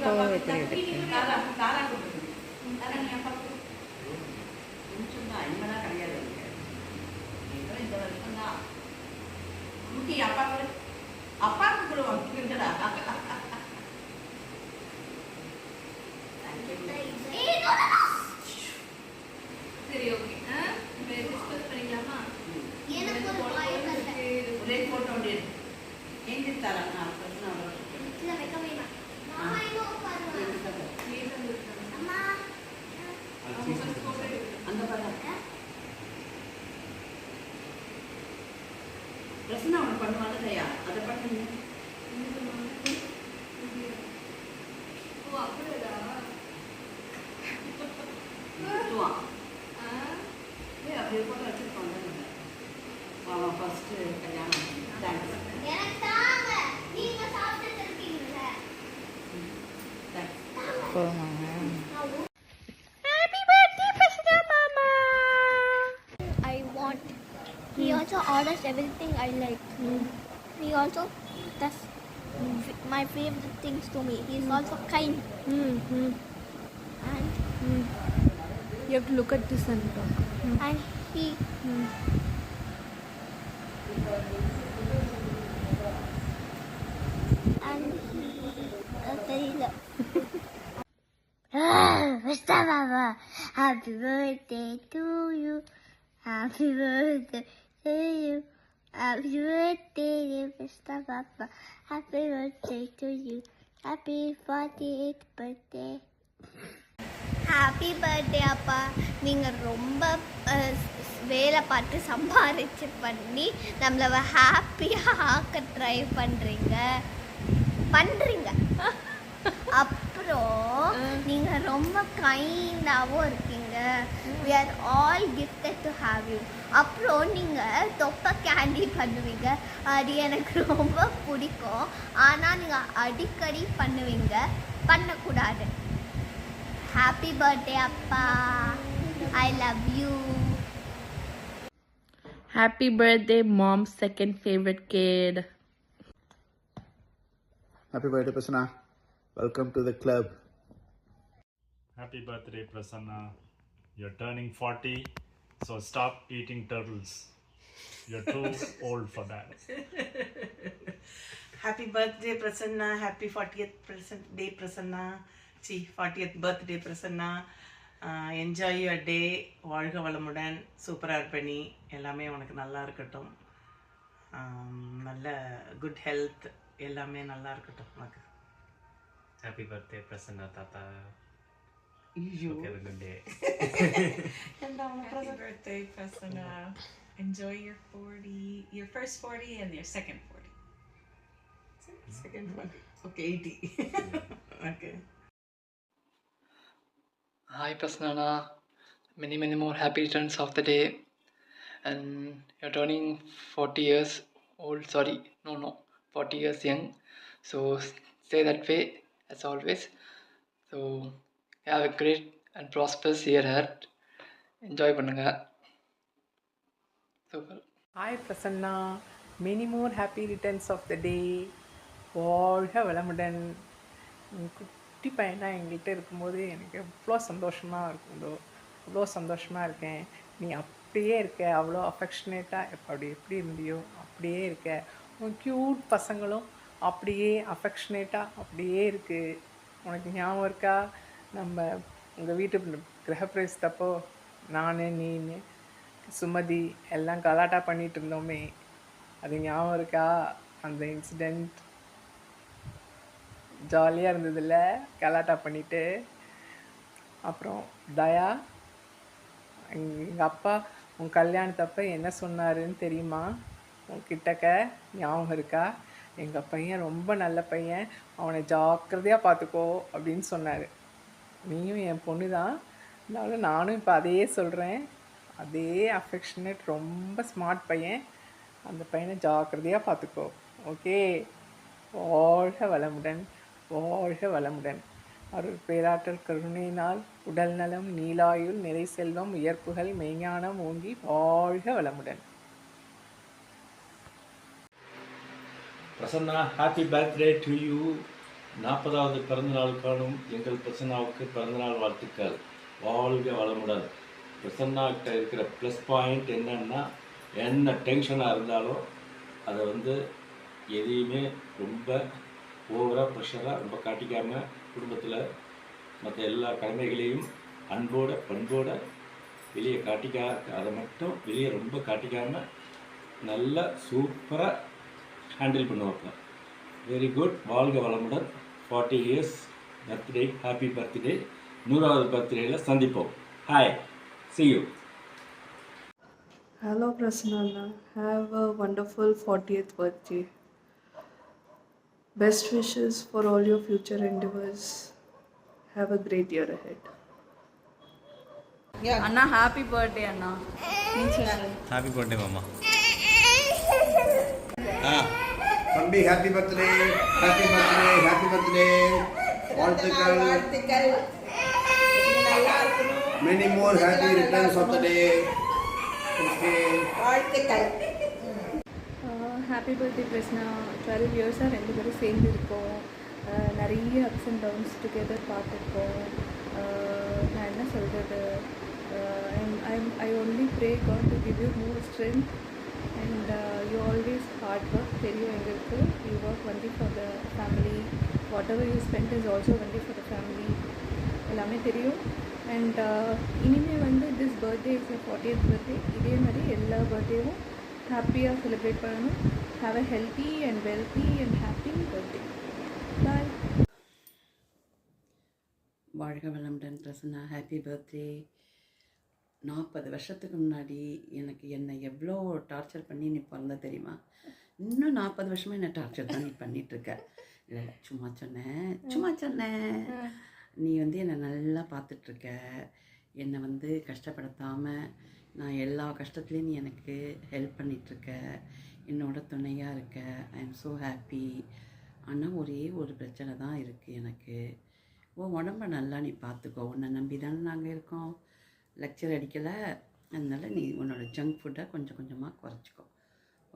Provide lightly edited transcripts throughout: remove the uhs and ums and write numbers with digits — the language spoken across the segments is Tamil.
இப்போ எத்தனை இருக்கு? அப்பாவுக்கு கூட வந்துடா. சரி, ஓகே. டிஸ்கஸ் பண்ணிக்கலாமா? ஒரே போட்டோ ஏந்தி தரேன். நான் பிரச்சனை அந்த பாரு பிரச்சனை அவனுக்கு பண்ணுவாங்கயா, அதை பண்ணுங்க. அப்படியே போட்டு வச்சிருக்கோம். ஃபர்ஸ்ட் கல்யாணம். போமாங்க. He also orders everything I like. He also does my favorite things to me. He is also kind. And you have to look at this and talk. And he Mr. Mama, happy birthday to you. Happy birthday to you. Happy birthday, Mr. Papa. Happy birthday to you. Happy 48th birthday. Happy birthday, அப்பா. நீங்கள் ரொம்ப வேலை பார்த்து சம்பாரிச்சு பண்ணி நம்மளை ஹாப்பியாக ஆக்க ட்ரை பண்ணுறீங்க. அப்புறம் நீங்கள் ரொம்ப கைண்டாகவும் இருக்கீங்க. We are all gifted to have you. அப்புறம் நீங்கள் தொப்பை கேண்டி பண்ணுவீங்க. அது எனக்கு ரொம்ப பிடிக்கும். ஆனால் நீங்கள் அடிக்கடி பண்ணக்கூடாது. ஹாப்பி பர்த்டே அப்பா. I love you. Happy birthday, mom's second favorite kid. Happy birthday, Prasanna. Welcome to the club. Happy birthday, Prasanna. You're turning 40, so stop eating turtles. You're too old for that. Happy birthday, Prasanna. Happy 40th day, Prasanna. 40th birthday, Prasanna. Enjoy your day. வாழ்க வளமுடன். சூப்பராக இருப்பேன். எல்லாமே உனக்கு நல்லா இருக்கட்டும். நல்ல குட் ஹெல்த் எல்லாமே நல்லா இருக்கட்டும் உனக்கு. Happy birthday, Prasanna Tata. You. Have a good day. Happy birthday, Prasanna. Enjoy your first 40 and your second 40. Second 40. Okay, 80. Okay. Hi Prasanna, many more happy returns of the day, and you're turning 40 years old. 40 years young. So stay that way as always. So have a great and prosperous year ahead. Enjoy பண்ணுங்க. Super. Hi Prasanna, many more happy returns of the day. வாழ்க வளமுடன். குட்டி பையனாக எங்கள்கிட்ட இருக்கும்போது எனக்கு எவ்வளோ சந்தோஷமாக இருக்கேன். நீ அப்படியே இருக்க, அவ்வளோ அஃபெக்ஷனேட்டாக எப்படி இருந்தியோ அப்படியே இருக்க. உன் க்யூட் பசங்களும் அப்படியே அஃபெக்ஷனேட்டாக அப்படியே இருக்குது. உனக்கு ஞாபகம் இருக்கா, நம்ம உங்கள் வீட்டு கிரகப்பிரவேசத்தப்போ நான், நீ, சுமதி எல்லாம் கலாட்டா பண்ணிகிட்டு இருந்தோமே, அது ஞாபகம் இருக்கா? அந்த இன்சிடெண்ட் ஜாலியாக இருந்ததில்ல, கலாட்டா பண்ணிவிட்டு. அப்புறம் தயா, எங்கள் அப்பா உன் கல்யாணத்தப்போ என்ன சொன்னாருன்னு தெரியுமா? உன்கிட்டக்க ஞாபகம் இருக்கா? எங்கள் பையன் ரொம்ப நல்ல பையன், அவனை ஜாக்கிரதையாக பார்த்துக்கோ அப்படின்னு சொன்னார். நீயும் என் பொண்ணு தான், அதனால நானும் இப்போ அதையே சொல்கிறேன். அதே அஃபெக்ஷனேட், ரொம்ப ஸ்மார்ட் பையன். அந்த பையனை ஜாக்கிரதையாக பார்த்துக்கோ. ஓகே? வாழ்க வளமுடன், வாழ்க வளமுடன். அருள் பேராற்றல் கருணையினால் உடல் நலம், நீலாயுள், நிறை செல்வம், உயர்ப்புகள், மெய்ஞானம் ஓங்கி வாழ்க வளமுடன். Prasanna, happy birthday to you. 40வது பிறந்தநாள் காணும் எங்கள் பிரசன்னாவுக்கு பிறந்தநாள் வாழ்த்துக்கள். வாழ்க வளமுடன். பிரசன்னாக்கிட்ட இருக்கிற ப்ளஸ் பாயிண்ட் என்னன்னா, என்ன டென்ஷனாக இருந்தாலும் அதை வந்து எதையுமே ரொம்ப ஓவராக ப்ரெஷராக ரொம்ப காட்டிக்காமல் குடும்பத்தில் மற்ற எல்லா கடமைகளையும் அன்போட பண்போட வெளியே அதை மட்டும் வெளியே ரொம்ப காட்டிக்காமல் நல்லா சூப்பராக ஹேண்டில் பண்ணுவாங்க. Very good. வாழ்க வளமுடன். 40 years பர்த்டே. Happy birthday. 100வது பர்த்டேயில் சந்திப்போம். Hi, see you. Hello Prasanna, have a wonderful 40th birthday. Best wishes for all your future endeavors. Have a great year ahead. Anna happy birthday Anna. Happy birthday மாமா. தம்பி happy birthday, happy birthday, happy birthday. வாழ்த்துக்கள். Many more happy returns of the day. வாழ்த்துக்கள். Happy birthday Prasanna. 12 இயர்ஸாக ரெண்டு பேரும் சேர்ந்து இருக்கோம். நிறைய அப்ஸ் அண்ட் டவுன்ஸ் டுகெதர் பார்த்துருக்கோம். நான் என்ன சொல்கிறது, I only pray God to give you more strength and you always hard work. தெரியும் எங்களுக்கு, you work only for the family. Whatever you spend is also only for the family. எல்லாமே தெரியும். அண்ட் இனிமேல் வந்து this birthday is 40th birthday. இதே மாதிரி எல்லா பர்த்டேவும் ஹாப்பியாக செலிப்ரேட் பண்ணணும். Have a healthy and wealthy and happy birthday. Bye. வாழ்க வளமுடன் பிரசன்னா. Happy birthday. 40 வருஷத்துக்கு முன்னாடி என்னை எவ்வளோ டார்ச்சர் பண்ணி நீ பிறந்த தெரியுமா? இன்னும் 40 வருஷமாக என்னை டார்ச்சர் தான் நீ பண்ணிகிட்ருக்க. இல்லை சும்மா சொன்னேன். நீ வந்து என்னை நல்லா பார்த்துட்ருக்க. என்னை வந்து கஷ்டப்படுத்தாமல் நான் எல்லா கஷ்டத்துலேயும் நீ எனக்கு ஹெல்ப் பண்ணிகிட்ருக்க. என்னோட துணையாக இருக்க. I am so happy. ஆனால் ஒரே ஒரு பிரச்சனை தான் இருக்குது எனக்கு. உன் உடம்ப நல்லா நீ பார்த்துக்கோ. உன்னை நம்பி தானே நாங்கள் இருக்கோம். லெக்சர் அடிக்கலை. அதனால் நீ உன்னோட ஜங்க் ஃபுட்டை கொஞ்சம் கொஞ்சமாக குறைச்சிக்கோ.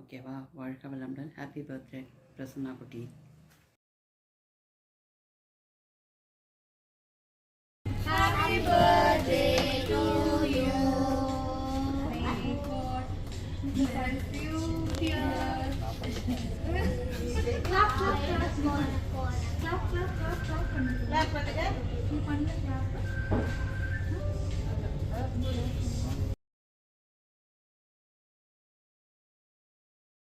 ஓகேவா? வாழ்க வளமுடன். ஹாப்பி பர்த்டே பிரசன்னா குட்டி. Happy birthday to you. Thank you, dear. Clap, clap, clap, clap, clap, clap, clap, clap. Clap, clap.